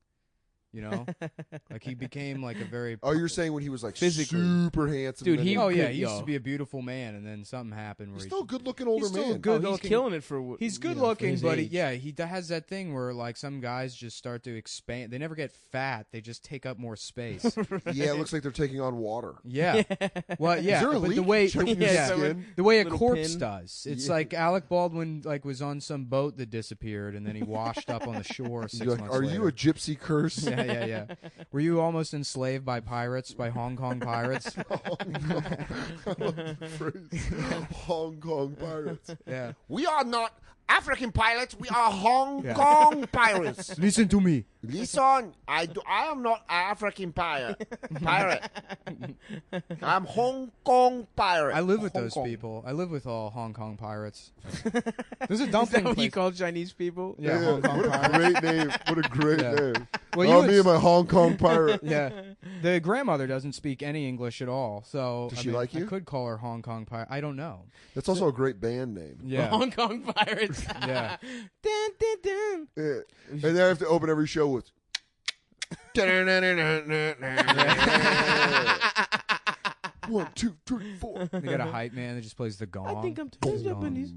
Like he became like a very. Oh, you're saying when he was like Physically. super handsome. Dude, and then he- Oh yeah, good, he used yo. to be a beautiful man, and then something happened where he's he still a good-looking older He's still man. good. He's looking. killing it for. He's good for looking, his but age. he has that thing where like some guys just start to expand. They never get fat; they just take up more space. Yeah, it looks like they're taking on water. Yeah. Well, yeah, Is there a but leak? the way Checking your yeah, skin? the way a Little corpse pin. does. It's Yeah. like Alec Baldwin like was on some boat that disappeared, and then he washed up on the shore 6 You're like, months are later. you a gypsy curse? Yeah. Were you almost enslaved by pirates, by Hong Kong pirates? Hong Kong pirates. Yeah. We are not African pirates. We are Hong Yeah. Kong pirates. Listen to me. Listen, I am not African pirate. I'm Hong Kong pirate. I live with Hong those Kong. people. I live with all Hong Kong pirates. There's a Is that dumpling what you place. call Chinese people? Yeah, Hong Kong what a pirate. great name. What a great Yeah. name. Well, Oh, you me and my Hong Kong pirate. Yeah, the grandmother doesn't speak any English at all, so Does I she mean, like you? I could call her Hong Kong pirate. I don't know. That's also a great band name. Yeah, Hong Kong pirates. yeah. Dun, dun, dun. Yeah. And then I have to open every show with. One, two, three, four. They got a hype man that just plays the gong. I think I'm Gong. Japanese.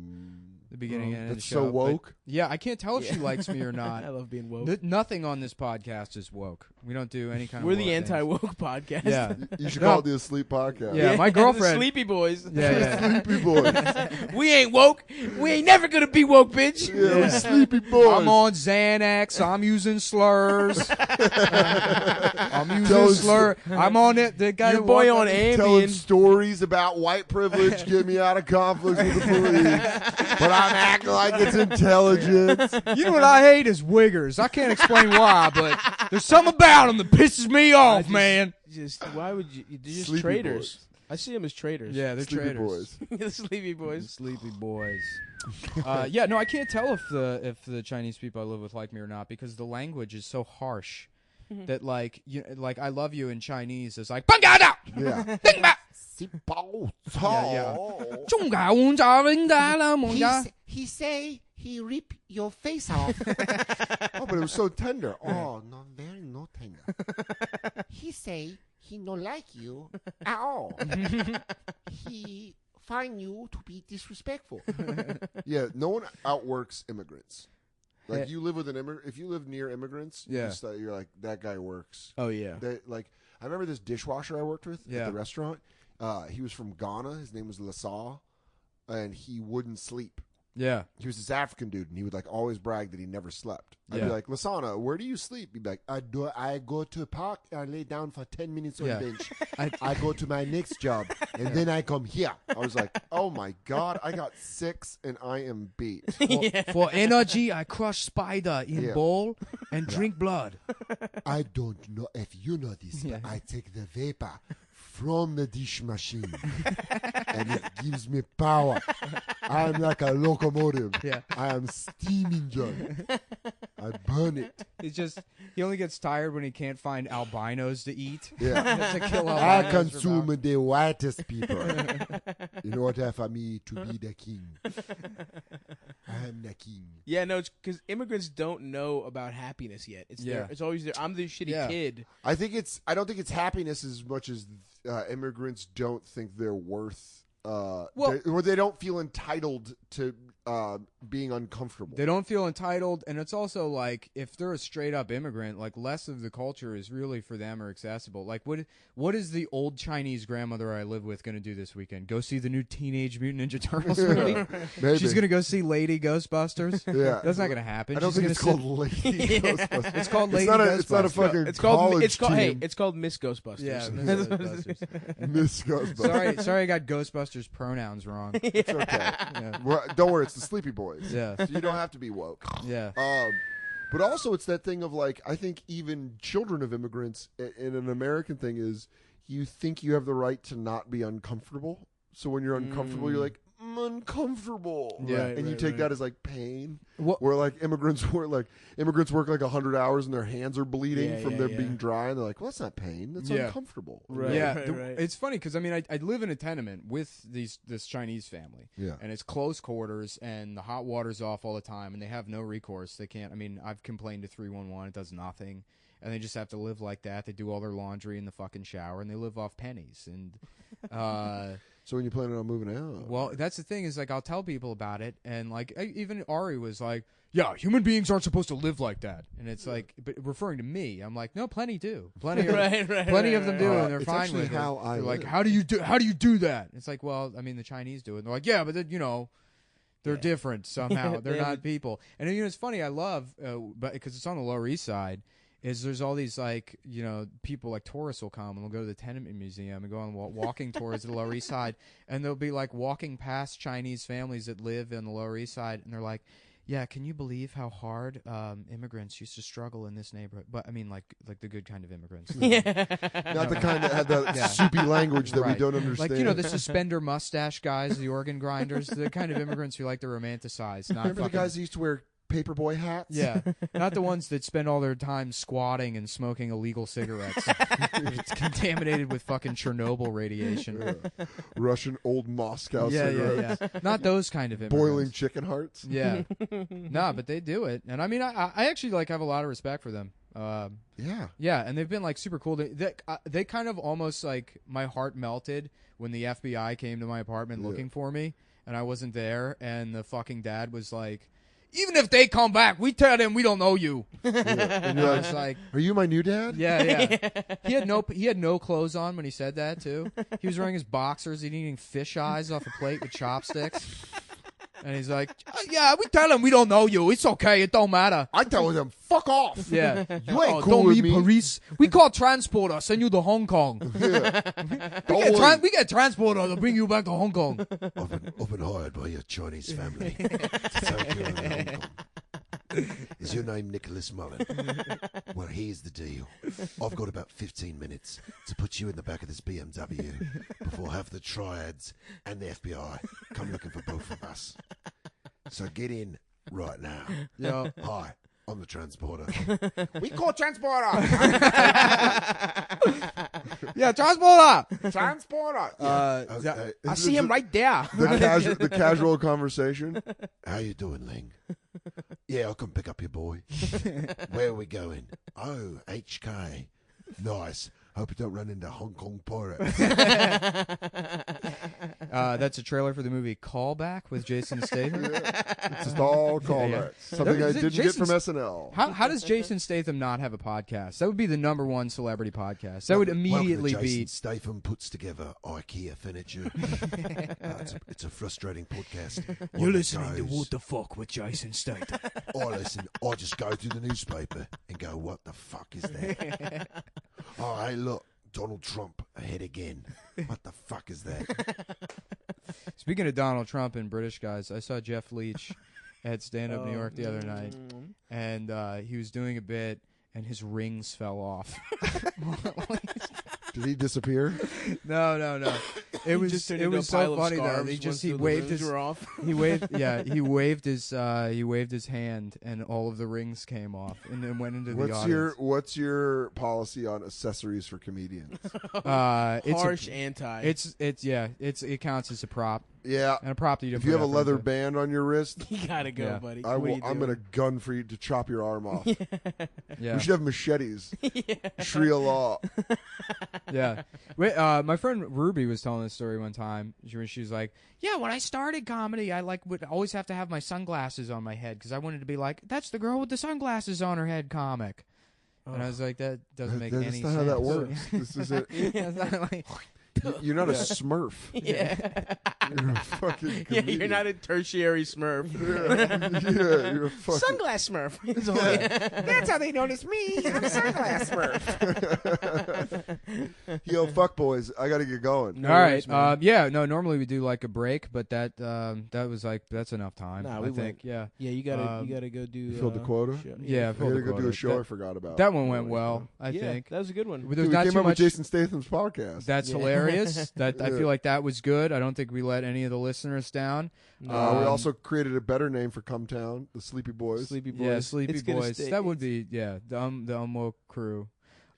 The beginning and That's the so show, but- woke. Yeah, I can't tell if she Yeah. likes me or I not. love being woke. Nothing on this podcast is woke. We don't do any kind of. We're woke the things. anti-woke podcast. Yeah, You should No. call it the Asleep Podcast. Yeah, my the girlfriend. Sleepy Boys. Yeah. Sleepy Boys. We ain't woke. We ain't never gonna be woke, bitch. Yeah, we Yeah. Sleepy Boys. I'm on Xanax. I'm using slurs. I'm using Tell us- slur. I'm on it. The guy Your that boy walked on up- Telling Ambien. stories about white privilege, get me out of conflicts with the police. But I'm acting like it's intelligence. You know what I hate is wiggers. I can't explain why, but there's something about them that pisses me off, man. Just why would you? They're just Sleepy traitors. I see them as traitors. Yeah, they're Sleepy traitors. Boys. the Sleepy Boys. Sleepy boys. Yeah, no, I can't tell if the Chinese people I live with like me or not because the language is so harsh that like I love you in Chinese is like Bangada. Yeah. He say he rip your face off. Oh, but it was so tender. Oh, no, very no tender. He say he no like you at all. He find you to be disrespectful. Yeah, no one outworks immigrants. Like Yeah. you live with an immigrant. If you live near immigrants, Yeah. you're like that guy works. Oh yeah. They, like I remember this dishwasher I worked with Yeah. at the restaurant. He was from Ghana. His name was Lasaw, and he wouldn't sleep. Yeah. He was this African dude, and he would like always brag that he never slept. I'd Yeah. be like, Lasana, where do you sleep? He'd be like, I go to a park, I lay down for 10 minutes on Yeah. a bench. I- I go to my next job, and then I come here. I was like, oh my God, I got 6 and I am beat. For energy, I crush spider in Yeah. bowl and drink blood. I don't know if you know this, Yeah. but I take the vapor from the dish machine, and it gives me power. I'm like a locomotive. Yeah. I am steam engine. I burn it. He only gets tired when he can't find albinos to eat. Yeah. He has to kill I albinos for consume power. the whitest people in order for me to be the king. I am the king. Yeah, no, it's because immigrants don't know about happiness yet. It's always there. I'm the shitty kid. I don't think it's happiness as much as immigrants don't think they're worth. Or they don't feel entitled to being uncomfortable. They don't feel entitled, and it's also like if they're a straight up immigrant, like less of the culture is really for them or accessible. Like what is the old Chinese grandmother I live with going to do this weekend? Go see the new Teenage Mutant Ninja Turtles movie? Maybe. She's going to go see Lady Ghostbusters? Yeah. That's not going to happen. I don't She's think it's gonna called Lady Ghostbusters. It's called Lady Ghostbusters. It's not a fucking college team. It's called Miss Ghostbusters. Yeah, Miss Ghostbusters. Miss Ghostbusters. Sorry, I got Ghostbusters pronouns wrong. It's okay. Yeah. Well, don't worry, it's the Sleepy Boys. Yeah. So you don't have to be woke. Yeah. But also it's that thing of like, I think even children of immigrants in an American thing is you think you have the right to not be uncomfortable. So when you're uncomfortable, you're like, I'm uncomfortable. Yeah. And you take that as like pain. What- Where like immigrants work like 100 hours and their hands are bleeding from them being dry, and they're like, well, that's not pain, that's uncomfortable. Right. Yeah, right. It's funny because I mean I live in a tenement with this Chinese family, Yeah. and it's close quarters, and the hot water's off all the time, and they have no recourse. They can't. I mean, I've complained to 311, it does nothing, and they just have to live like that. They do all their laundry in the fucking shower, and they live off pennies. And So when you planning on moving out? well, that's the thing is like I'll tell people about it, and like even Ari was like, yeah, human beings aren't supposed to live like that. And it's like, but referring to me, I'm like, no, plenty do. Plenty of them do, and they're It's fine actually with how it. I They're like, live. how do you do that? It's like, well, I mean, the Chinese do it. And they're like, yeah, but then, they're different somehow. They're not people. And it's funny. I love, but because it's on the Lower East Side, is there's all these like people like tourists will come and they'll go to the tenement museum and go on walking tours of the Lower East Side, and they'll be like walking past Chinese families that live in the Lower East Side, and they're like, yeah, can you believe how hard immigrants used to struggle in this neighborhood? But I mean, like the good kind of immigrants. Not the kind that had that soupy language that we Right. don't understand. Like, the suspender mustache guys, the organ grinders, the kind of immigrants who like to romanticize. Not Remember the fucking, guys that used to wear paperboy hats? yeah, not the ones that spend all their time squatting and smoking illegal cigarettes. It's contaminated with fucking Chernobyl radiation. Russian old Moscow cigarettes. Yeah. Not those kind of immigrants. Boiling chicken hearts. Yeah. No, but they do it. And I mean, I actually like have a lot of respect for them. Yeah. Yeah, and they've been like super cool. They kind of almost like my heart melted when the FBI came to my apartment looking for me, and I wasn't there, and the fucking dad was like, even if they come back, we tell them we don't know you. And I was like, Are you my new dad? yeah. He had no clothes on when he said that too. He was wearing his boxers, eating fish eyes off a plate with chopsticks. And he's like, yeah, we tell them we don't know you. It's okay. It don't matter. I tell them, fuck off. Yeah. You ain't cool don't with be me. Paris. We call transporter, send you to Hong Kong. We get transporter to bring you back to Hong Kong. I've been hired by your Chinese family to take you over to Hong Kong. Is your name Nicholas Mullen? Well, here's the deal. I've got about 15 minutes to put you in the back of this BMW before half the triads and the FBI come looking for both of us. So get in right now. Yeah. Hi, I'm the transporter. We call transporter. Yeah, transporter. Transporter. I see him right there. The casual conversation. How you doing, Ling? Yeah, I'll come pick up your boy. Where are we going? Oh, HK. Nice. Hope you don't run into Hong Kong pirates. That's a trailer for the movie Callback with Jason Statham. It's just all callbacks. Something I Is it didn't get from Jason's- SNL. How does Jason Statham not have a podcast? That would be the #1 celebrity podcast. That would immediately Welcome to Jason beat. Statham puts together IKEA furniture. It's a frustrating podcast. You're On the listening to goes. What the Fuck with Jason Statham. I just go to the newspaper and go, what the fuck is that? Oh, hey, look, Donald Trump ahead again. What the fuck is that? Speaking of Donald Trump and British guys, I saw Jeff Leach at Stand Up New York the other night, and he was doing a bit, and his rings fell off. Did he disappear? No. It was just turned it into was a pile so of funny though. scarves He once he the waved balloons his were off. he waved his hand and all of the rings came off and then went into the audience. What's your policy on accessories for comedians? It's Harsh anti. it counts as a prop Yeah. and a prop that you don't. If you put have a effort leather into. band on your wrist, You gotta go, Yeah. buddy. I'm What are going you to gun for you to chop your arm off. Yeah. We should have machetes. Sharia law. Yeah. Wait, my friend Ruby was telling this story one time. She was like, "Yeah, when I started comedy, I would always have to have my sunglasses on my head because I wanted to be like, that's the girl with the sunglasses on her head comic." And I was like, that doesn't make any That's sense. not how that works. This is it. Yeah, it's not like, You're not a Smurf. Yeah. You're a fucking Yeah, comedian. you're not a tertiary Smurf. Yeah, you're a fucking... Sunglass Smurf. It's all- That's how they notice me. I'm a sunglass Smurf. Yo, fuck boys, I got to get going. No all worries, right. man. Normally we do like a break, but that was like that's enough time. Nah, I we think. went. Yeah. Yeah, you gotta go do. You filled the quota? show. Yeah, I filled got the to go do quota. a show I forgot about. That one went well. I Yeah, think. that was a good one. There's Dude, we not came too up much. with Jason Statham's podcast. That's Yeah. hilarious. I Yeah. feel like that was good. I don't think we let any of the listeners down. We Um, also created a better name for Cum Town, the Sleepy Boys. Sleepy Boys. Yeah, Sleepy It's gonna Boys. stay- That would be the Umwo crew.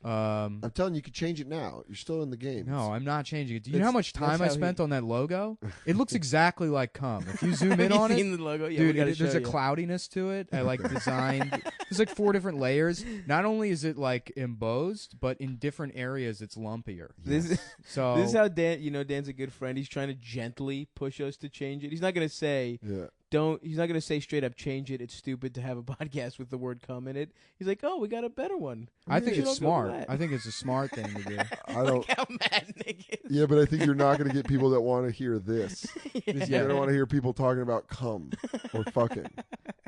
I'm telling you, you could change it now. You're still in the game. No, I'm not changing it. Do you know how much That's time I how spent on that logo? It looks exactly like cum. If you zoom in Have on you it, seen the logo? Yeah, dude, we gotta there's show a you. cloudiness to it. I like designed. There's like 4 different layers. Not only is it like embossed, but in different areas it's lumpier. This, So this is how Dan. You know, Dan's a good friend. He's trying to gently push us to change it. He's not gonna say Yeah. don't. He's not gonna say straight up change it. It's stupid to have a podcast with the word "cum" in it. He's like, oh, we got a better one. I think We it's should all go with smart. that. I think it's a smart thing to do. I don't. How mad Nick is. Yeah, but I think you're not going to get people that want to hear this. Yeah. You're going to want to hear people talking about cum or fucking.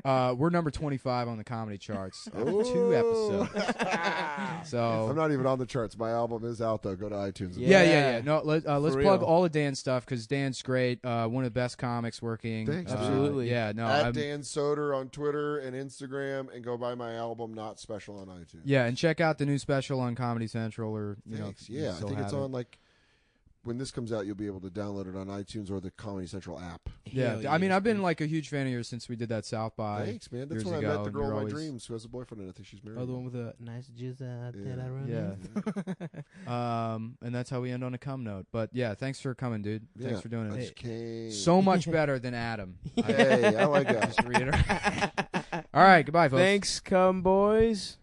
We're number 25 on the comedy charts. Oh. 2 episodes. I'm So not even on the charts. My album is out though. Go to iTunes. And yeah. No, let's For plug real. all of Dan's stuff because Dan's great. One of the best comics working. Thanks, man. Absolutely. Yeah. No. At I'm- Dan Soder on Twitter and Instagram, and go buy my album Not Special on iTunes. Yeah, and check out the new special on Comedy Central, or Thanks. you Yeah, I still think it's have it. on like when this comes out, you'll be able to download it on iTunes or the Comedy Central app. Yeah, Hell I mean, yes, I've been dude. like a huge fan of yours since we did that South by. Thanks, man. That's years when I ago, met the and girl you're of my always- dreams who has a boyfriend, and I think she's married. Oh, the now. one with the nice jizz out Yeah. that I run Yeah. with. And that's how we end on a cum note. But yeah, thanks for coming, dude. Thanks Yeah, for doing I it. just came. So much better than Adam. Hey, I like that. Just reiterate. All right, goodbye, folks. Thanks, cum boys.